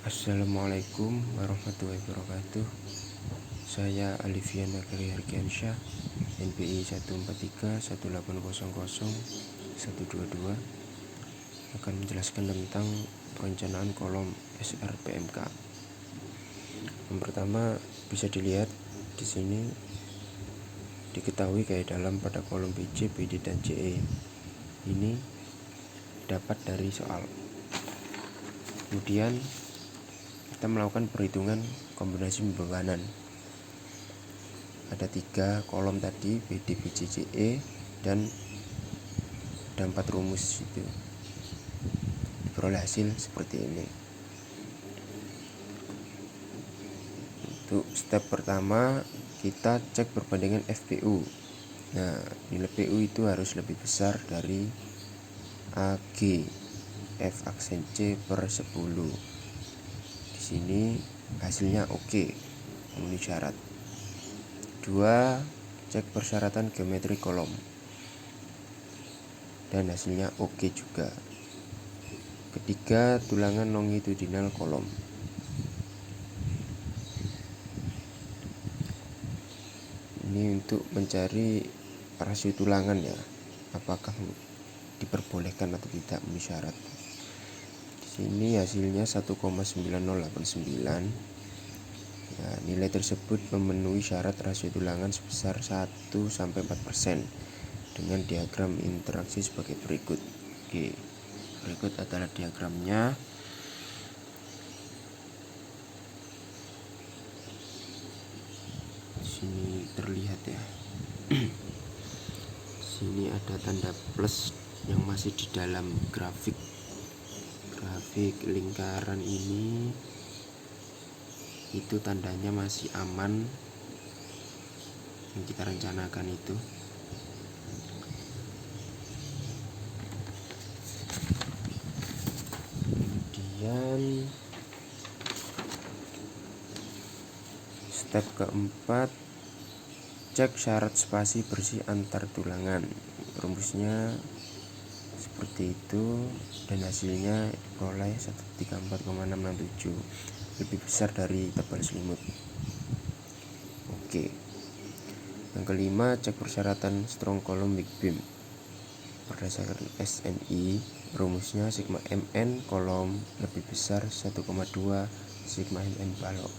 Assalamualaikum warahmatullahi wabarakatuh. Saya Alifian Nagari Hargiansyah, NPI 1431800 akan menjelaskan tentang perencanaan kolom SRPMK. Yang pertama bisa dilihat di sini, diketahui kayak dalam pada kolom BC, BD dan CE ini dapat dari soal. Kemudian kita melakukan perhitungan kombinasi pembebanan. Ada 3 kolom tadi, BD, BC, CE, dan ada 4 rumus itu. Diperoleh hasil seperti ini. Untuk step pertama kita cek perbandingan FPU. Nah, nilai PU itu harus lebih besar dari AG F aksen C per 10. Di sini hasilnya oke, memenuhi syarat. 2. Cek persyaratan geometri kolom dan hasilnya oke juga. Ketiga, tulangan longitudinal kolom. Ini untuk mencari rasio tulangan ya, apakah diperbolehkan atau tidak memenuhi syarat. Di sini hasilnya 1,9089. Ya, nilai tersebut memenuhi syarat rasio tulangan sebesar 1-4% dengan diagram interaksi sebagai berikut. Oke, berikut adalah diagramnya. Di sini terlihat ya. Sini ada tanda plus yang masih di dalam grafik lingkaran ini, itu tandanya masih aman yang kita rencanakan itu. Kemudian step keempat, cek syarat spasi bersih antar tulangan. Rumusnya seperti itu dan hasilnya diperoleh 134,667, lebih besar dari tebal selimut. Oke. Yang kelima, cek persyaratan strong column weak beam berdasarkan SNI. Rumusnya sigma mn kolom lebih besar 1,2 sigma mn balok.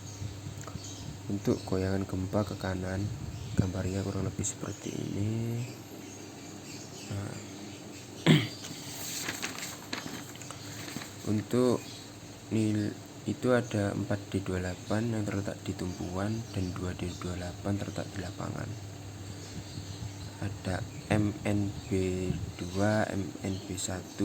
Untuk goyangan gempa ke kanan, gambarnya kurang lebih seperti ini. Nah, untuk nilai itu ada 4D28 yang terletak di tumpuan dan 2D28 terletak di lapangan. Ada MNB2, MNB1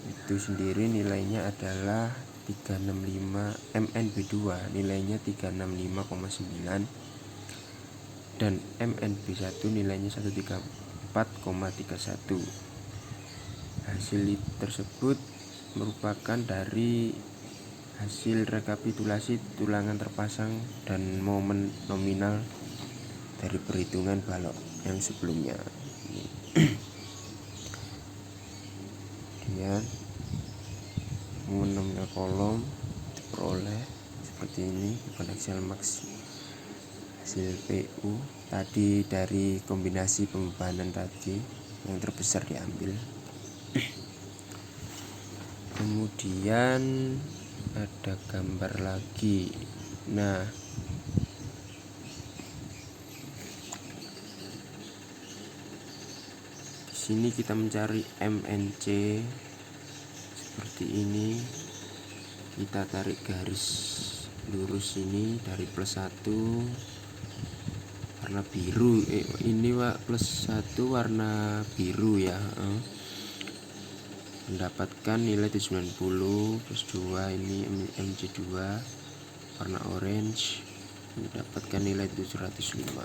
itu sendiri nilainya adalah 365, MNB2 nilainya 365,9 dan MNB1 nilainya 134,31. Hasil tersebut merupakan dari hasil rekapitulasi tulangan terpasang dan momen nominal dari perhitungan balok yang sebelumnya. Kemudian momen nominal kolom diperoleh seperti ini, eksponensial max hasil PU tadi dari kombinasi pembebanan tadi yang terbesar diambil. Kemudian ada gambar lagi. Nah, di sini kita mencari MNC seperti ini. Kita tarik garis lurus ini dari +1 warna biru. Ini plus 1 warna biru ya. Mendapatkan nilai 90 plus 2, ini MC2 warna orange, mendapatkan nilai 705.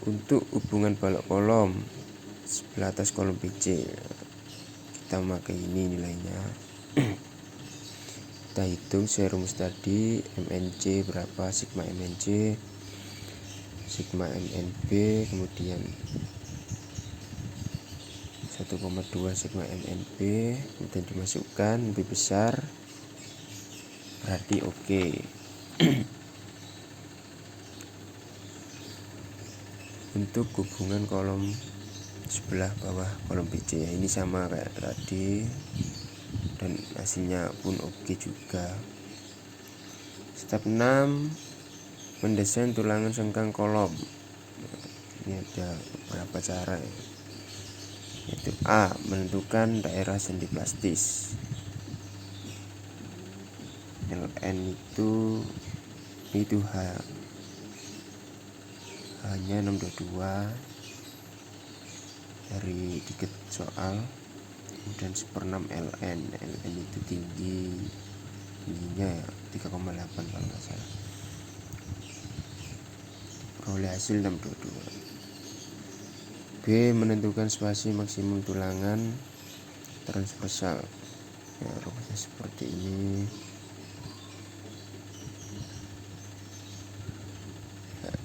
Untuk hubungan balok kolom sebelah atas kolom BC, kita memakai ini nilainya. Kita hitung sesuai rumus tadi, MNC berapa, sigma MNC, sigma MNB, kemudian 1,2 sigma MNB, kemudian dimasukkan lebih besar, berarti oke. Untuk hubungan kolom sebelah bawah kolom BC ya, ini sama kayak tadi dan hasilnya pun oke juga. Step 6, mendesain tulangan sengkang kolom. Ini ada beberapa cara ya, yaitu A, menentukan daerah sendi plastis. LN itu hanya 622 dari dikit soal. Kemudian 1/6 LN itu tingginya ya 3,8 kalau nggak salah. Peroleh hasil 622. B, menentukan spasi maksimum tulangan transversal. Ya, rumusnya seperti ini.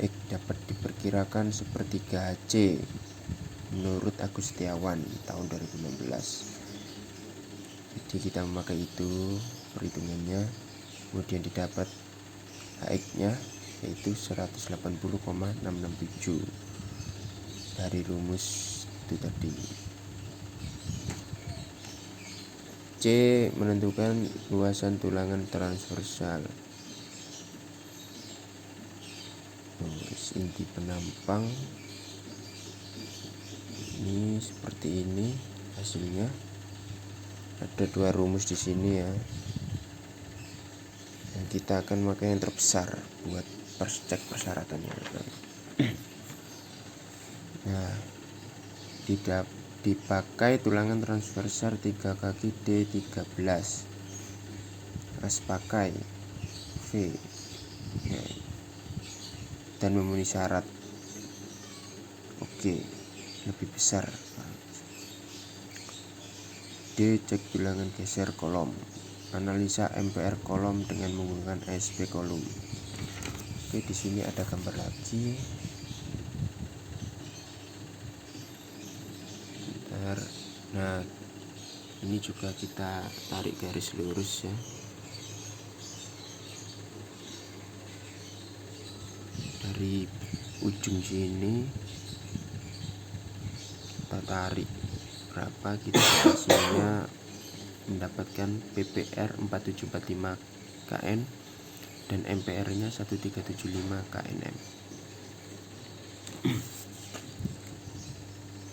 X dapat diperkirakan sepertiga HC menurut Agus Setiawan tahun 2016. Jadi kita memakai itu perhitungannya, kemudian didapat HX nya yaitu 180,667 dari rumus itu tadi. C, menentukan luasan tulangan transversal. Inti penampang ini seperti ini hasilnya. Ada dua rumus di sini ya. Dan kita akan pakai yang terbesar buat cek persyaratannya. Nah, dipakai tulangan transversal 3 kaki D13. Harus pakai V ya, dan memenuhi syarat. Oke, lebih besar. D, cek tulangan geser kolom. Analisa MPR kolom dengan menggunakan ASP kolom. Oke, di sini ada gambar lagi. Nah, ini juga kita tarik garis lurus ya. Dari ujung sini kita tarik berapa, kita hasilnya mendapatkan PPR 4745 KN dan MPR nya 1375 KNM.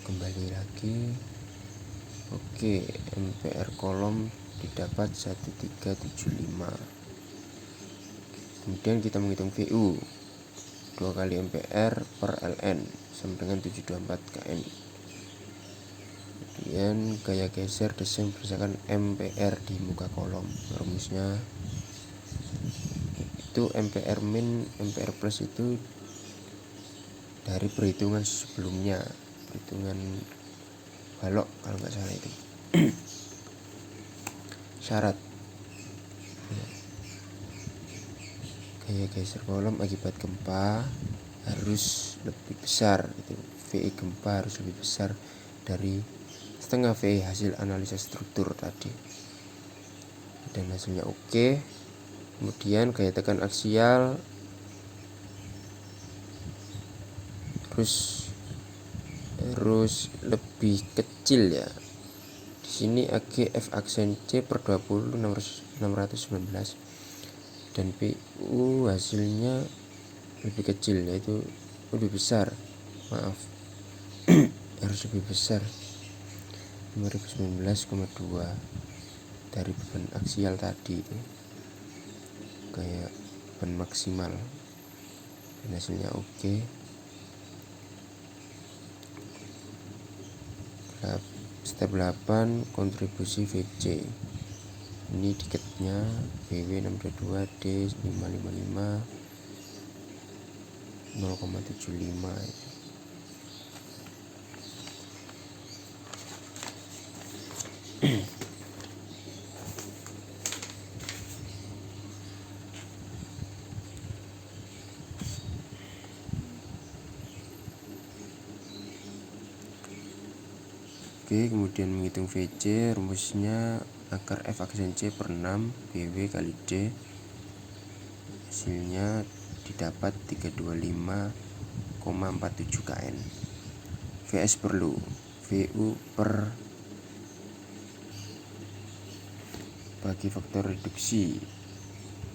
Kembali lagi. Oke, MPR kolom didapat 1375. Kemudian kita menghitung VU 2 kali MPR per LN sama dengan 724 KN. Kemudian gaya geser desain berdasarkan MPR di muka kolom. Rumusnya itu MPR min MPR plus itu dari perhitungan sebelumnya, perhitungan balok kalau nggak salah itu. Syarat gaya geser kolom akibat gempa harus lebih besar, itu VI gempa harus lebih besar dari setengah VI hasil analisa struktur tadi, dan hasilnya oke. Kemudian gaya tekan aksial harus lebih kecil ya. Di sini AGF aksen C per 20 619 dan PU hasilnya lebih kecil, yaitu lebih besar, maaf harus lebih besar 5019,2 dari beban aksial tadi itu kayak beban maksimal, dan hasilnya oke. Step 8, kontribusi VC. Ini diketnya BW 622 D 555 0,75. Oke, kemudian menghitung VC, rumusnya akar F aksen C per 6 BW kali D, hasilnya didapat 325,47 kN. VS perlu, VU per bagi faktor reduksi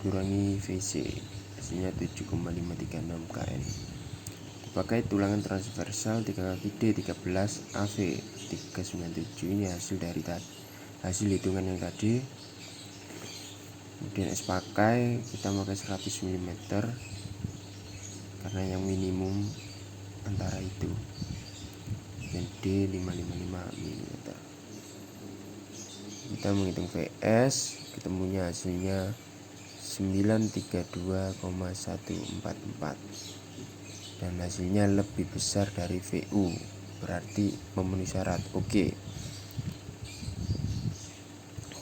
kurangi VC, hasilnya 7,536 kN. Dipakai tulangan transversal 3 kaki D 13 AV 397. Ini hasil hitungan yang tadi. Kemudian S pakai, kita pakai 100 mm karena yang minimum antara itu, dan D 555 mm. Kita menghitung VS, ketemunya hasilnya 932,144, dan hasilnya lebih besar dari VU, berarti memenuhi syarat. Oke.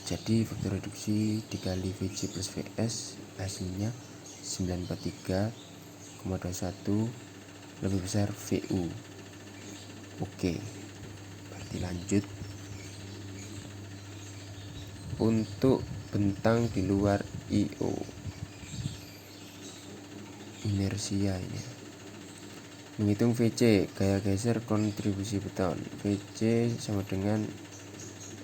Jadi faktor reduksi dikali VC plus VS hasilnya 943,21, lebih besar VU. Oke, berarti lanjut. Untuk bentang di luar IO, inersia ini. Menghitung VC, gaya geser kontribusi beton. VC sama dengan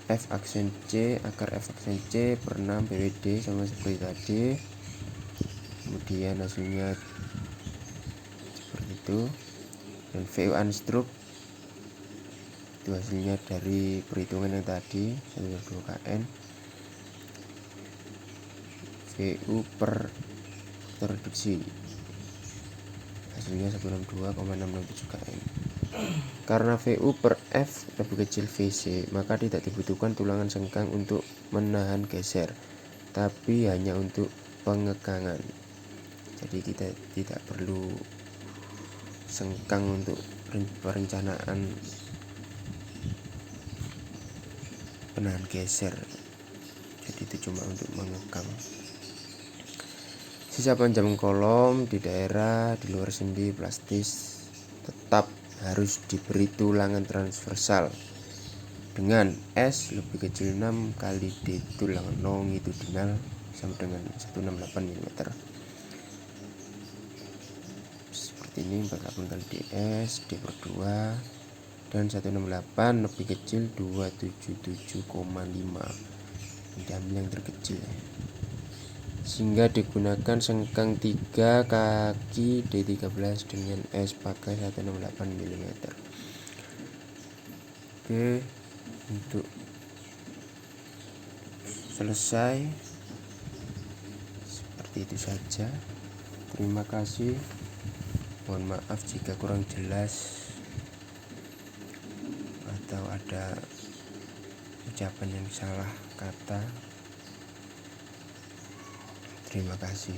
F aksen C akar F aksen C per 6 BWD, sama seperti tadi. Kemudian hasilnya seperti itu. Dan VU unstruk itu hasilnya dari perhitungan yang tadi 1,2 kN. VU per faktor reduksi hasilnya 162,667 kN. Karena VU per F lebih kecil VC, maka tidak dibutuhkan tulangan sengkang untuk menahan geser, tapi hanya untuk pengekangan. Jadi kita tidak perlu sengkang untuk perencanaan penahan geser, jadi itu cuma untuk mengekang. Sisa panjang kolom di daerah di luar sendi plastis tetap harus diberi tulangan transversal dengan S lebih kecil 6 kali D tulangan longitudinal sama dengan 168 mm. Seperti ini, 48 kali DS D per 2, dan 168 lebih kecil 277,5, diambil yang terkecil, sehingga digunakan sengkang 3 kaki D13 dengan S pakai 168 mm. Oke, untuk selesai seperti itu saja. Terima kasih, mohon maaf jika kurang jelas atau ada ucapan yang salah kata. Terima kasih.